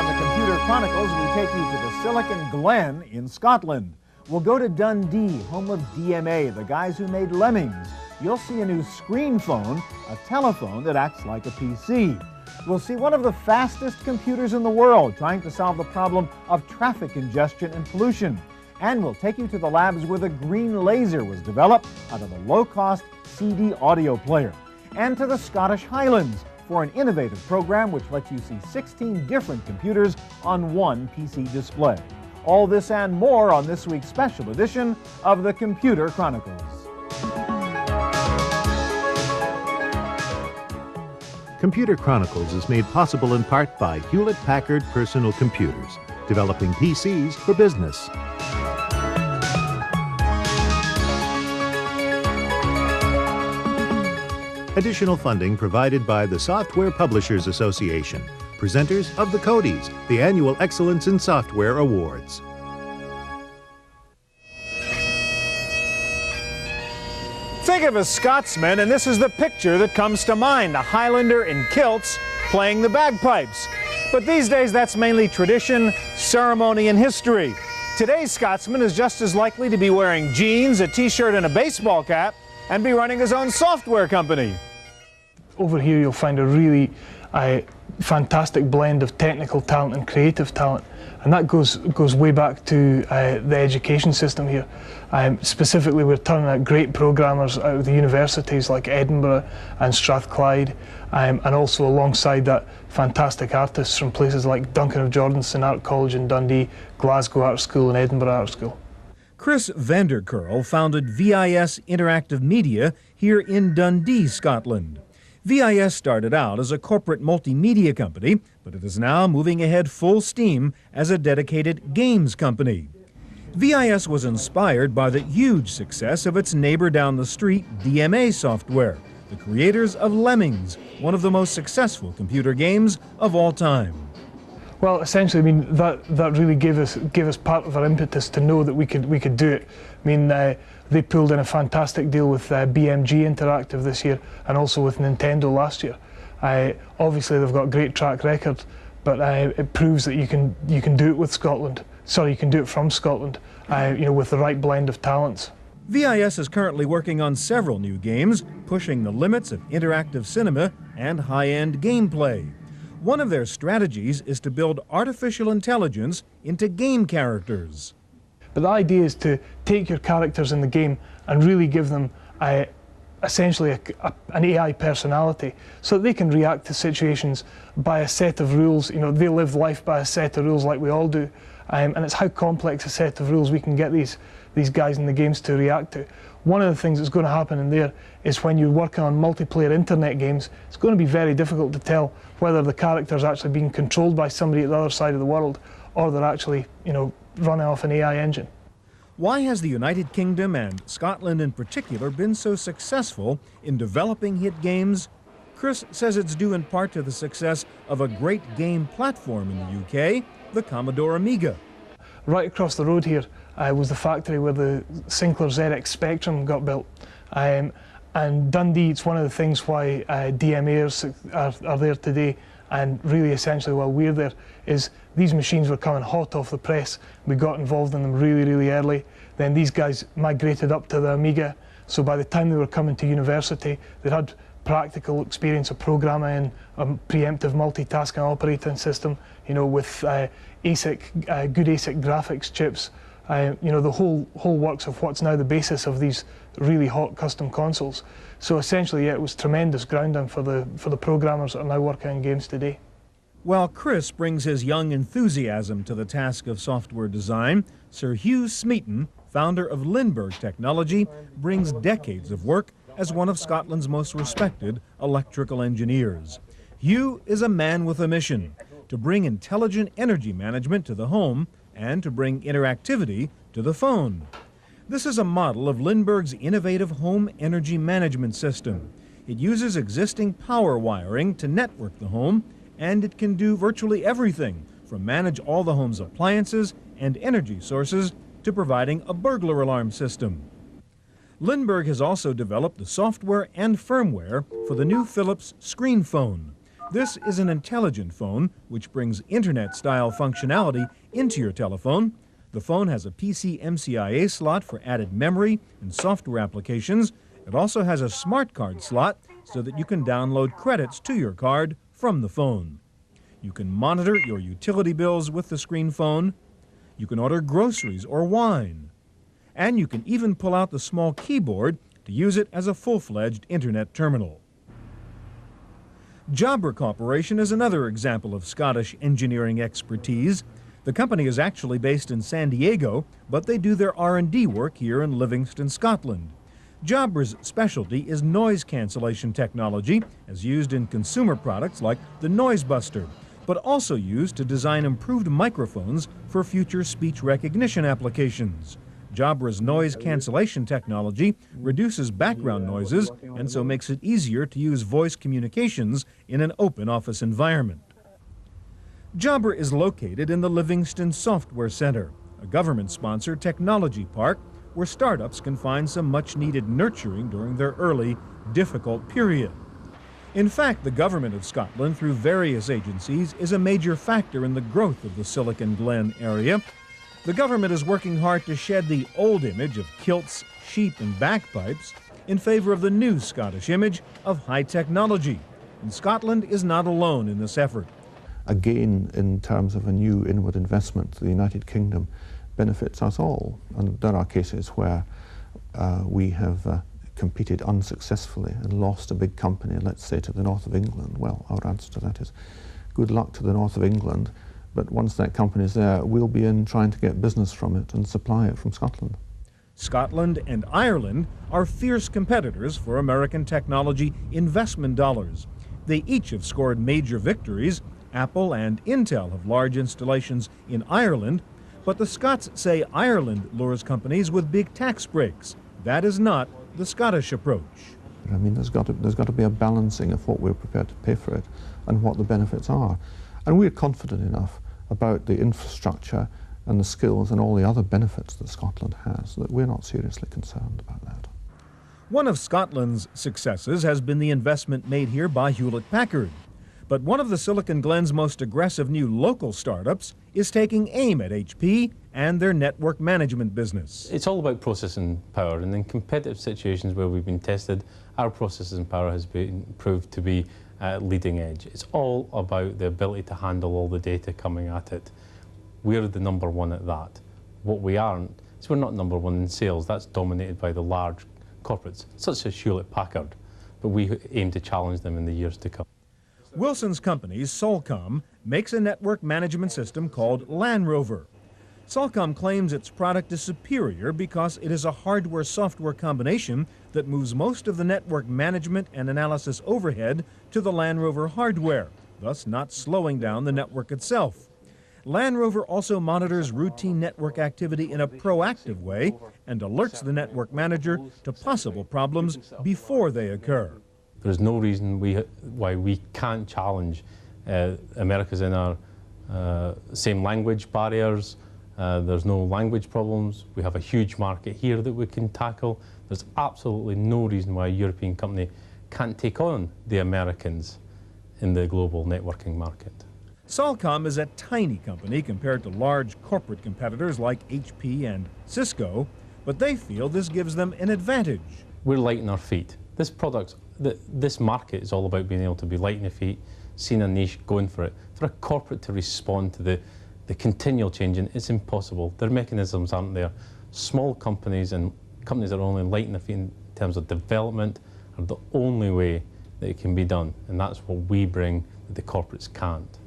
on the Computer Chronicles, we take you to the Silicon Glen in Scotland. We'll go to Dundee, home of DMA, the guys who made Lemmings. You'll see a new screen phone, a telephone that acts like a PC. We'll see one of the fastest computers in the world trying to solve the problem of traffic congestion and pollution. And we'll take you to the labs where the green laser was developed out of a low-cost CD audio player. And to the Scottish Highlands for an innovative program which lets you see 16 different computers on one PC display. All this and more on this week's special edition of the Computer Chronicles. Computer Chronicles is made possible in part by Hewlett-Packard Personal Computers, developing PCs for business. Additional funding provided by the Software Publishers Association, presenters of the Codies, the annual Excellence in Software Awards. Think of a Scotsman, and this is the picture that comes to mind, a Highlander in kilts playing the bagpipes. But these days, that's mainly tradition, ceremony, and history. Today's Scotsman is just as likely to be wearing jeans, a t-shirt, and a baseball cap, and be running his own software company. Over here you'll find a really fantastic blend of technical talent and creative talent, and that goes way back to the education system here. Specifically, we're turning out great programmers out of the universities like Edinburgh and Strathclyde, and also alongside that, fantastic artists from places like Duncan of Jordanson Art College in Dundee, Glasgow Art School and Edinburgh Art School. Chris Vandercurl founded VIS Interactive Media here in Dundee, Scotland. VIS started out as a corporate multimedia company, but it is now moving ahead full steam as a dedicated games company. VIS was inspired by the huge success of its neighbor down the street, DMA Software, the creators of Lemmings, one of the most successful computer games of all time. Well, essentially, I mean, that really gave us part of our impetus to know that we could do it. I mean, they pulled in a fantastic deal with BMG Interactive this year, and also with Nintendo last year. Obviously, they've got a great track record, but it proves that you can do it with Scotland. Sorry, you can do it from Scotland, you know, with the right blend of talents. VIS is currently working on several new games, pushing the limits of interactive cinema and high-end gameplay. One of their strategies is to build artificial intelligence into game characters. But the idea is to take your characters in the game and really give them essentially an AI personality, so that they can react to situations by a set of rules. You know, they live life by a set of rules like we all do, and it's how complex a set of rules we can get these guys in the games to react to. One of the things that's going to happen in there is when you're working on multiplayer internet games, it's going to be very difficult to tell whether the character's actually being controlled by somebody at the other side of the world, or they're actually, you know, running off an AI engine. Why has the United Kingdom, and Scotland in particular, been so successful in developing hit games? Chris says it's due in part to the success of a great game platform in the UK, the Commodore Amiga. Right across the road here was the factory where the Sinclair ZX Spectrum got built. And Dundee, it's one of the things why DMAs are there today, and really essentially while we're there, is these machines were coming hot off the press. We got involved in them really, really early. Then these guys migrated up to the Amiga, so by the time they were coming to university, they had practical experience of programming a preemptive multitasking operating system, you know, with good ASIC graphics chips, you know, the whole works of what's now the basis of these really hot custom consoles. So essentially, yeah, it was tremendous grounding for the programmers that are now working on games today. While Chris brings his young enthusiasm to the task of software design, Sir Hugh Smeaton, founder of Lindbergh Technology, brings decades of work as one of Scotland's most respected electrical engineers. Hugh is a man with a mission: to bring intelligent energy management to the home and to bring interactivity to the phone. This is a model of Lindbergh's innovative home energy management system. It uses existing power wiring to network the home, and it can do virtually everything from manage all the home's appliances and energy sources to providing a burglar alarm system. Lindbergh has also developed the software and firmware for the new Philips screen phone. This is an intelligent phone which brings internet-style functionality into your telephone. The phone has a PC-MCIA slot for added memory and software applications. It also has a smart card slot so that you can download credits to your card from the phone. You can monitor your utility bills with the screen phone. You can order groceries or wine. And you can even pull out the small keyboard to use it as a full-fledged internet terminal. Jobber Corporation is another example of Scottish engineering expertise. The company is actually based in San Diego, but they do their R&D work here in Livingston, Scotland. Jobber's specialty is noise cancellation technology, as used in consumer products like the Noise Buster, but also used to design improved microphones for future speech recognition applications. Jobber's noise cancellation technology reduces background noises and so makes it easier to use voice communications in an open office environment. Jobber is located in the Livingston Software Center, a government-sponsored technology park where startups can find some much-needed nurturing during their early, difficult period. In fact, the government of Scotland, through various agencies, is a major factor in the growth of the Silicon Glen area. The government is working hard to shed the old image of kilts, sheep, and bagpipes in favor of the new Scottish image of high technology. And Scotland is not alone in this effort. Again, in terms of a new inward investment, the United Kingdom benefits us all. And there are cases where we have competed unsuccessfully and lost a big company, let's say to the north of England. Well, our answer to that is good luck to the north of England. But once that company is there, we'll be in trying to get business from it and supply it from Scotland. Scotland and Ireland are fierce competitors for American technology investment dollars. They each have scored major victories. Apple and Intel have large installations in Ireland, but the Scots say Ireland lures companies with big tax breaks. That is not the Scottish approach. I mean, there's got to be a balancing of what we're prepared to pay for it and what the benefits are. And we're confident enough about the infrastructure and the skills and all the other benefits that Scotland has that we're not seriously concerned about that. One of Scotland's successes has been the investment made here by Hewlett-Packard. But one of the Silicon Glen's most aggressive new local startups is taking aim at HP and their network management business. It's all about processing power, and in competitive situations where we've been tested, our processing power has been proved to be leading edge. It's all about the ability to handle all the data coming at it. We're the number one at that. What we aren't is we're not number one in sales. That's dominated by the large corporates, such as Hewlett-Packard, but we aim to challenge them in the years to come. Wilson's company, Solcom, makes a network management system called Land Rover. Solcom claims its product is superior because it is a hardware-software combination that moves most of the network management and analysis overhead to the Land Rover hardware, thus not slowing down the network itself. Land Rover also monitors routine network activity in a proactive way and alerts the network manager to possible problems before they occur. There's no reason why we can't challenge America's in our same language barriers. There's no language problems. We have a huge market here that we can tackle. There's absolutely no reason why a European company can't take on the Americans in the global networking market. Solcom is a tiny company compared to large corporate competitors like HP and Cisco, but they feel this gives them an advantage. We're light on our feet. This market is all about being able to be light on your feet, seeing a niche, going for it. For a corporate to respond to the continual changing, it's impossible. Their mechanisms aren't there. Small companies and companies that are only light on their feet in terms of development are the only way that it can be done, and that's what we bring that the corporates can't.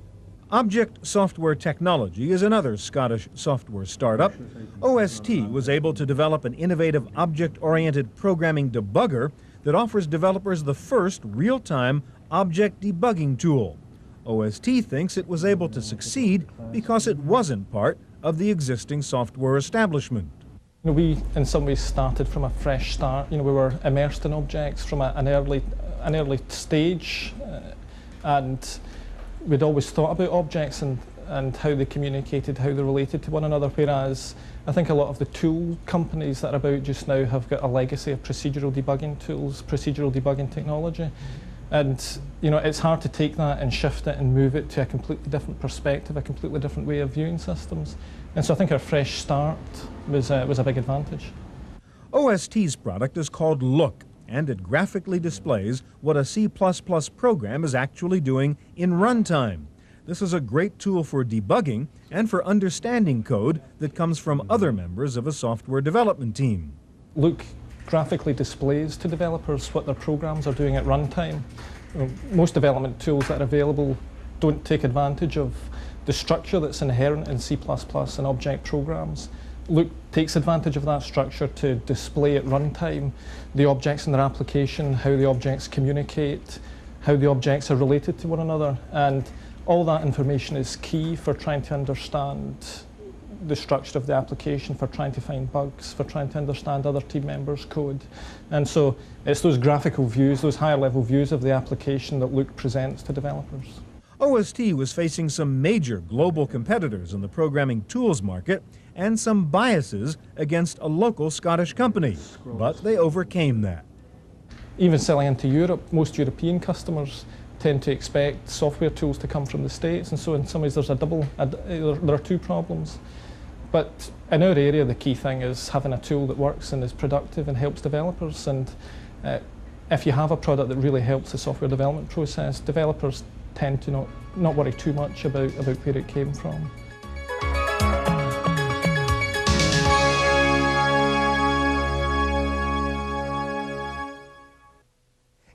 Object Software Technology is another Scottish software startup. OST was able to develop an innovative object-oriented programming debugger that offers developers the first real-time object debugging tool. OST thinks it was able to succeed because it wasn't part of the existing software establishment. We, in some ways, started from a fresh start. We were immersed in objects from an early stage, and we'd always thought about objects and how they communicated, how they related to one another, whereas I think a lot of the tool companies that are about just now have got a legacy of procedural debugging tools, procedural debugging technology. And you know, it's hard to take that and shift it and move it to a completely different perspective, a completely different way of viewing systems. And so I think our fresh start was a big advantage. OST's product is called Look, and it graphically displays what a C++ program is actually doing in runtime. This is a great tool for debugging and for understanding code that comes from other members of a software development team. Look graphically displays to developers what their programs are doing at runtime. You know, most development tools that are available don't take advantage of the structure that's inherent in C++ and object programs. Look takes advantage of that structure to display at runtime the objects in their application, how the objects communicate, how the objects are related to one another, and all that information is key for trying to understand the structure of the application, for trying to find bugs, for trying to understand other team members' code. And so it's those graphical views, those higher level views of the application that Look presents to developers. OST was facing some major global competitors in the programming tools market and some biases against a local Scottish company, but they overcame that. Even selling into Europe, most European customers tend to expect software tools to come from the States, and so in some ways there's there are two problems. But in our area, the key thing is having a tool that works and is productive and helps developers. And if you have a product that really helps the software development process, developers tend to not worry too much about where it came from.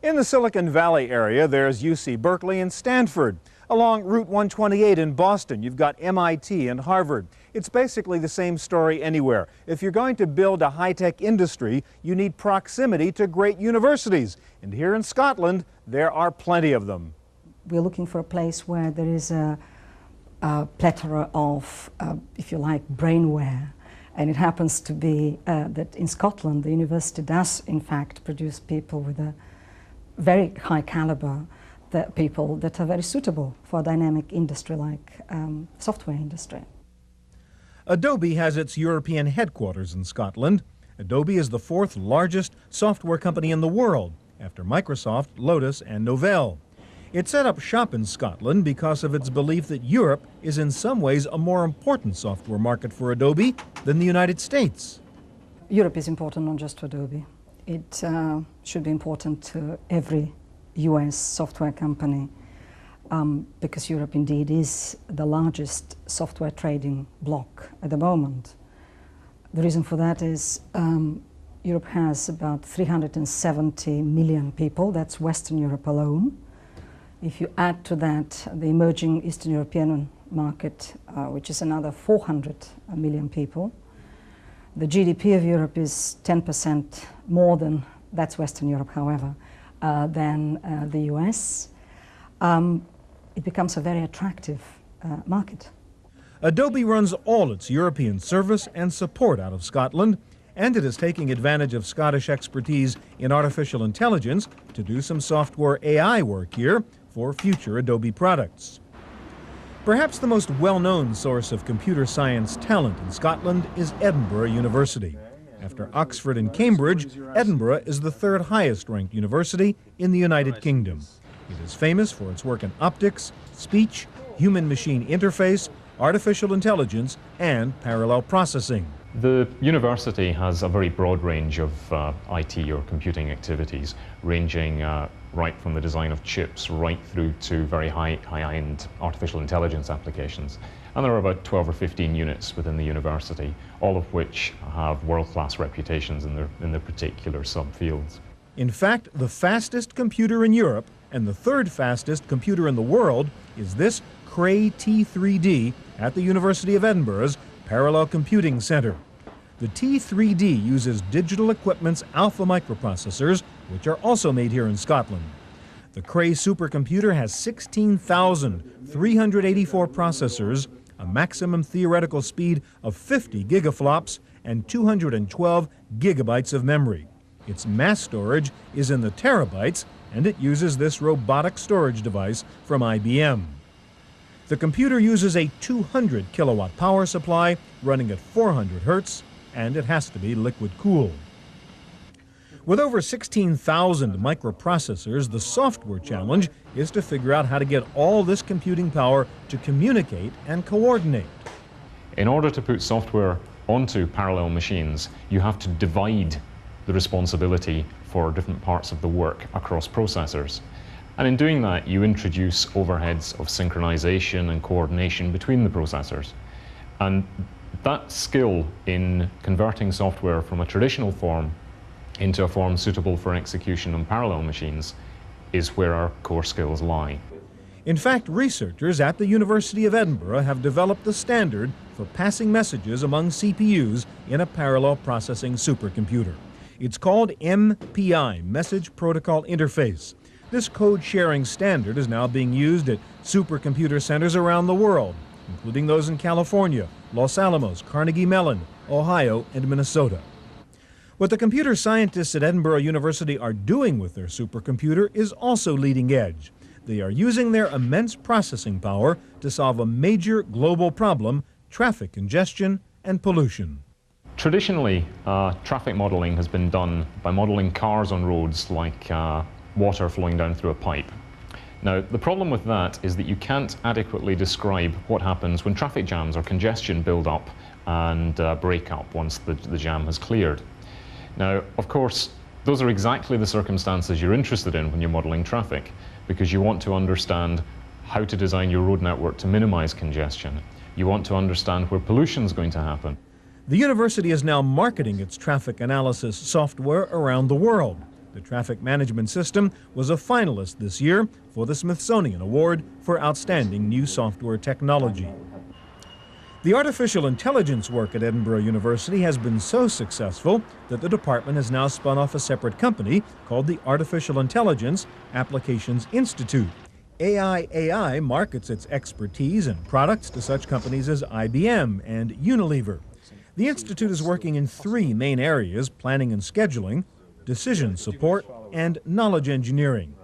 In the Silicon Valley area, there's UC Berkeley and Stanford. Along Route 128 in Boston, you've got MIT and Harvard. It's basically the same story anywhere. If you're going to build a high-tech industry, you need proximity to great universities. And here in Scotland, there are plenty of them. We're looking for a place where there is a plethora of, if you like, brainware. And it happens to be that in Scotland, the university does, in fact, produce people with a very high caliber, people that are very suitable for a dynamic industry like software industry. Adobe has its European headquarters in Scotland. Adobe is the fourth largest software company in the world, after Microsoft, Lotus, and Novell. It set up shop in Scotland because of its belief that Europe is in some ways a more important software market for Adobe than the United States. Europe is important not just to Adobe. It should be important to every US software company because Europe indeed is the largest software trading bloc at the moment. The reason for that is Europe has about 370 million people. That's Western Europe alone. If you add to that the emerging Eastern European market, which is another 400 million people, the GDP of Europe is 10% more than, that's Western Europe, however, than the US. It becomes a very attractive market. Adobe runs all its European service and support out of Scotland, and it is taking advantage of Scottish expertise in artificial intelligence to do some software AI work here for future Adobe products. Perhaps the most well-known source of computer science talent in Scotland is Edinburgh University. After Oxford and Cambridge, Edinburgh is the third highest-ranked university in the United Kingdom. It is famous for its work in optics, speech, human-machine interface, artificial intelligence, and parallel processing. The university has a very broad range of IT or computing activities, ranging right from the design of chips right through to very high-end artificial intelligence applications. And there are about 12 or 15 units within the university, all of which have world-class reputations in their particular subfields. In fact, the fastest computer in Europe and the third fastest computer in the world is this Cray T3D at the University of Edinburgh's Parallel Computing Center. The T3D uses Digital Equipment's alpha microprocessors, which are also made here in Scotland. The Cray supercomputer has 16,384 processors, a maximum theoretical speed of 50 gigaflops, and 212 gigabytes of memory. Its mass storage is in the terabytes, and it uses this robotic storage device from IBM. The computer uses a 200 kilowatt power supply running at 400 hertz, and it has to be liquid-cooled. With over 16,000 microprocessors, the software challenge is to figure out how to get all this computing power to communicate and coordinate. In order to put software onto parallel machines, you have to divide the responsibility for different parts of the work across processors. And in doing that, you introduce overheads of synchronization and coordination between the processors. And that skill in converting software from a traditional form into a form suitable for execution on parallel machines is where our core skills lie. In fact, researchers at the University of Edinburgh have developed the standard for passing messages among CPUs in a parallel processing supercomputer. It's called MPI, Message Protocol Interface. This code-sharing standard is now being used at supercomputer centers around the world, including those in California, Los Alamos, Carnegie Mellon, Ohio, and Minnesota. What the computer scientists at Edinburgh University are doing with their supercomputer is also leading edge. They are using their immense processing power to solve a major global problem: traffic congestion and pollution. Traditionally, traffic modeling has been done by modeling cars on roads like water flowing down through a pipe. Now, the problem with that is that you can't adequately describe what happens when traffic jams or congestion build up and break up once the jam has cleared. Now, of course, those are exactly the circumstances you're interested in when you're modeling traffic, because you want to understand how to design your road network to minimize congestion. You want to understand where pollution is going to happen. The university is now marketing its traffic analysis software around the world. The traffic management system was a finalist this year for the Smithsonian Award for Outstanding New Software Technology. The artificial intelligence work at Edinburgh University has been so successful that the department has now spun off a separate company called the Artificial Intelligence Applications Institute. AI markets its expertise and products to such companies as IBM and Unilever. The institute is working in three main areas: planning and scheduling, decision support, and knowledge engineering.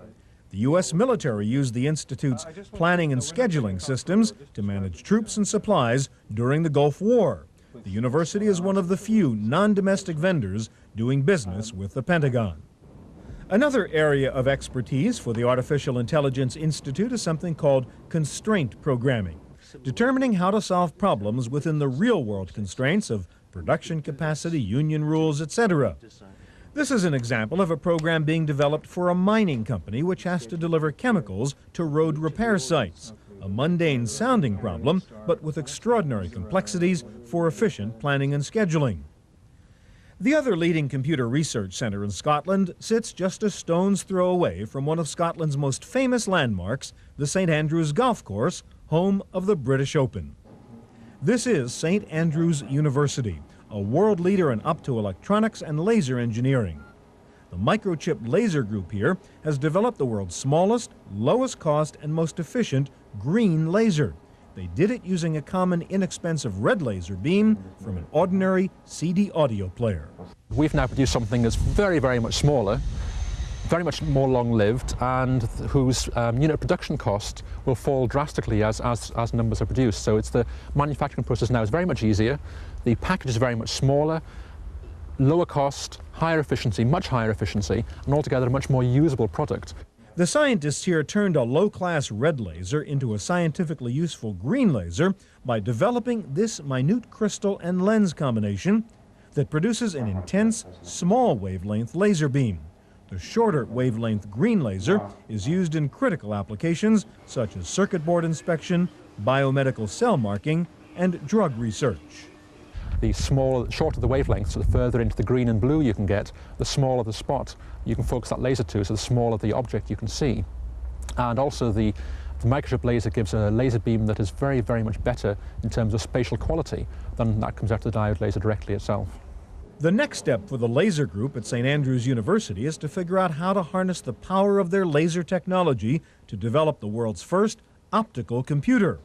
The U.S. military used the Institute's planning and scheduling systems to manage troops and supplies during the Gulf War. The university is one of the few non-domestic vendors doing business with the Pentagon. Another area of expertise for the Artificial Intelligence Institute is something called constraint programming, determining how to solve problems within the real-world constraints of production capacity, union rules, etc. This is an example of a program being developed for a mining company which has to deliver chemicals to road repair sites. A mundane-sounding problem, but with extraordinary complexities for efficient planning and scheduling. The other leading computer research center in Scotland sits just a stone's throw away from one of Scotland's most famous landmarks, the St Andrews Golf Course, home of the British Open. This is St Andrews University, a world leader in optoelectronics and laser engineering. The microchip laser group here has developed the world's smallest, lowest cost, and most efficient green laser. They did it using a common inexpensive red laser beam from an ordinary CD audio player. We've now produced something that's very, very much smaller, very much more long-lived, and whose unit production cost will fall drastically as numbers are produced. So it's the manufacturing process now is very much easier. The package is very much smaller, lower cost, higher efficiency, much higher efficiency, and altogether a much more usable product. The scientists here turned a low-class red laser into a scientifically useful green laser by developing this minute crystal and lens combination that produces an intense, small wavelength laser beam. The shorter wavelength green laser is used in critical applications such as circuit board inspection, biomedical cell marking, and drug research. The shorter the wavelength, so the further into the green and blue you can get, the smaller the spot you can focus that laser to, so the smaller the object you can see. And also the microchip laser gives a laser beam that is very, very much better in terms of spatial quality than that comes out of the diode laser directly itself. The next step for the laser group at St Andrews University is to figure out how to harness the power of their laser technology to develop the world's first optical computer.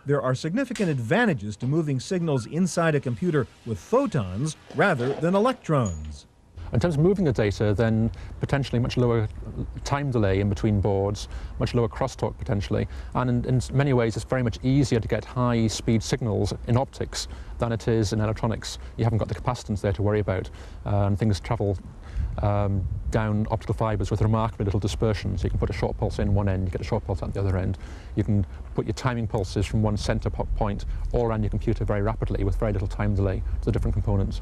There are significant advantages to moving signals inside a computer with photons rather than electrons. In terms of moving the data, then potentially much lower time delay in between boards, much lower crosstalk potentially, and in many ways it's very much easier to get high-speed signals in optics than it is in electronics. You haven't got the capacitance there to worry about, and things travel down optical fibres with remarkably little dispersion. So you can put a short pulse in one end, you get a short pulse out the other end. You can put your timing pulses from one centre point all around your computer very rapidly with very little time delay to the different components.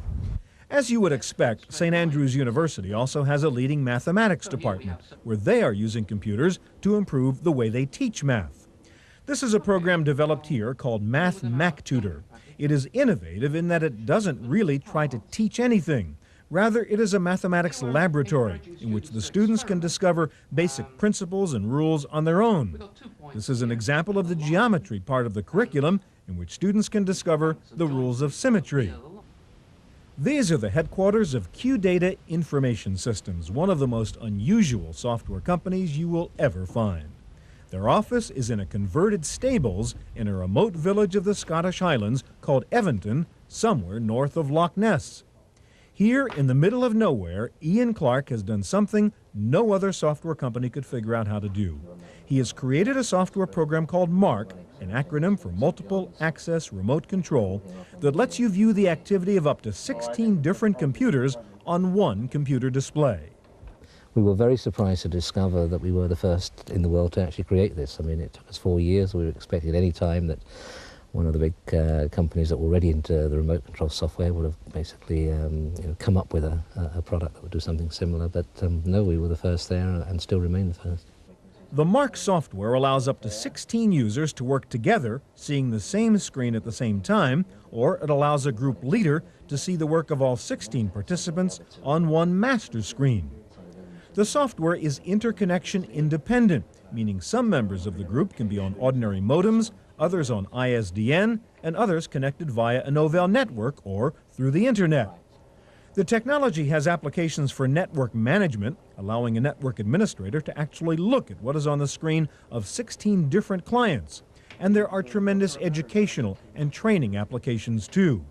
As you would expect, St. Andrews University also has a leading mathematics department where they are using computers to improve the way they teach math. This is a program developed here called Math MacTutor. It is innovative in that it doesn't really try to teach anything. Rather, it is a mathematics laboratory in which the students can discover basic principles and rules on their own. This is an example of the geometry part of the curriculum in which students can discover the rules of symmetry. These are the headquarters of QData Information Systems, one of the most unusual software companies you will ever find. Their office is in a converted stables in a remote village of the Scottish Highlands called Eventon, somewhere north of Loch Ness. Here, in the middle of nowhere, Ian Clark has done something no other software company could figure out how to do. He has created a software program called MARC, an acronym for Multiple Access Remote Control, that lets you view the activity of up to 16 different computers on one computer display. We were very surprised to discover that we were the first in the world to actually create this. I mean, it took us 4 years. We were expecting at any time that one of the big companies that were already into the remote control software would have basically come up with a product that would do something similar. But no, we were the first there and still remain the first. The MARC software allows up to 16 users to work together, seeing the same screen at the same time, or it allows a group leader to see the work of all 16 participants on one master screen. The software is interconnection independent, meaning some members of the group can be on ordinary modems, others on ISDN, and others connected via a Novell network or through the internet. The technology has applications for network management, allowing a network administrator to actually look at what is on the screen of 16 different clients. And there are tremendous educational and training applications too.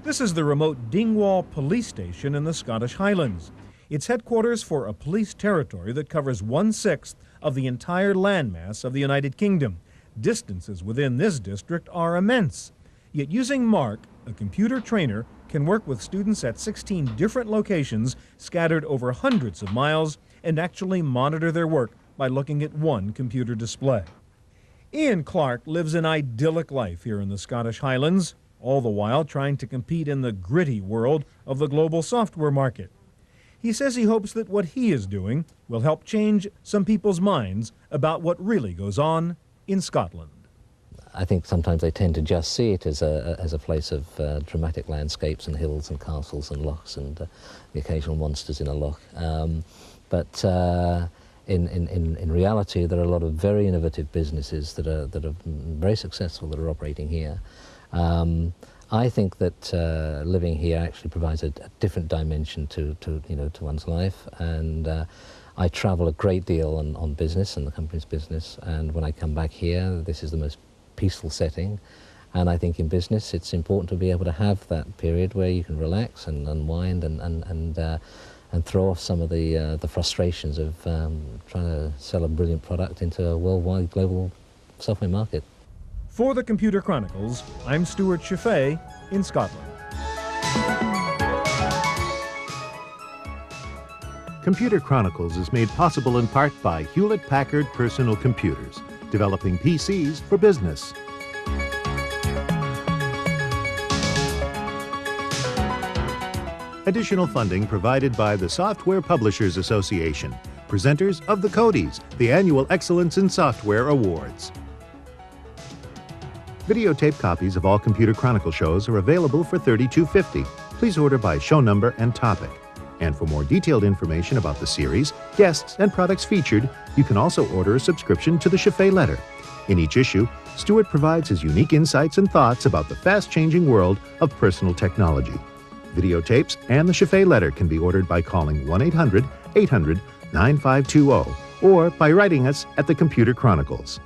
This is the remote Dingwall police station in the Scottish Highlands. It's headquarters for a police territory that covers 1/6 of the entire landmass of the United Kingdom. Distances within this district are immense. Yet using MARC, a computer trainer can work with students at 16 different locations scattered over hundreds of miles and actually monitor their work by looking at one computer display. Ian Clark lives an idyllic life here in the Scottish Highlands, all the while trying to compete in the gritty world of the global software market. He says he hopes that what he is doing will help change some people's minds about what really goes on in Scotland. I think sometimes they tend to just see it as a place of dramatic landscapes and hills and castles and lochs and the occasional monsters in a loch. But in reality, there are a lot of very innovative businesses that are very successful that are operating here. I think that living here actually provides a different dimension to one's life, and I travel a great deal on business and the company's business, and when I come back here, this is the most peaceful setting, and I think in business it's important to be able to have that period where you can relax and unwind and throw off some of the frustrations of trying to sell a brilliant product into a worldwide global software market. For the Computer Chronicles, I'm Stewart Cheifet in Scotland. Computer Chronicles is made possible in part by Hewlett-Packard Personal Computers, developing PCs for business. Additional funding provided by the Software Publishers Association, presenters of the Codies, the annual Excellence in Software Awards. Videotape copies of all Computer Chronicle shows are available for $32.50. Please order by show number and topic. And for more detailed information about the series, guests, and products featured, you can also order a subscription to the Cheifet Letter. In each issue, Stewart provides his unique insights and thoughts about the fast-changing world of personal technology. Videotapes and the Cheifet Letter can be ordered by calling 1-800-800-9520 or by writing us at the Computer Chronicles.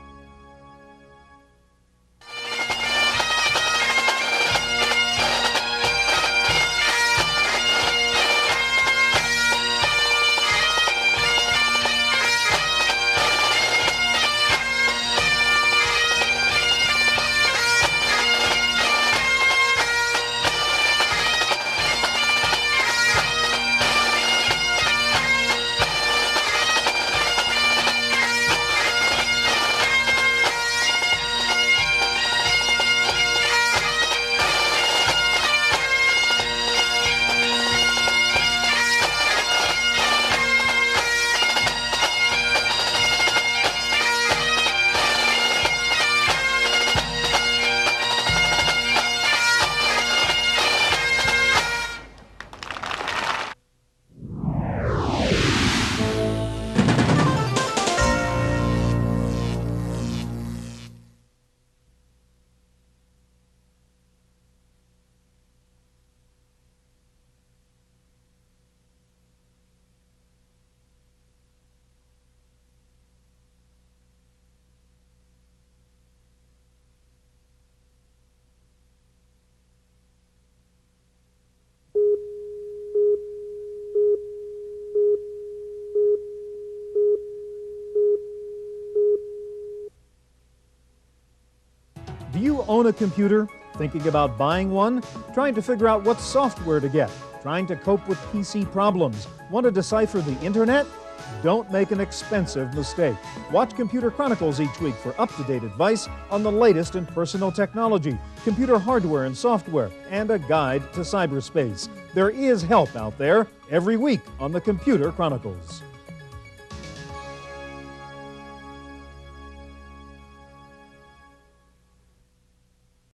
Own a computer? Thinking about buying one? Trying to figure out what software to get? Trying to cope with PC problems? Want to decipher the internet? Don't make an expensive mistake. Watch Computer Chronicles each week for up-to-date advice on the latest in personal technology, computer hardware and software, and a guide to cyberspace. There is help out there every week on the Computer Chronicles.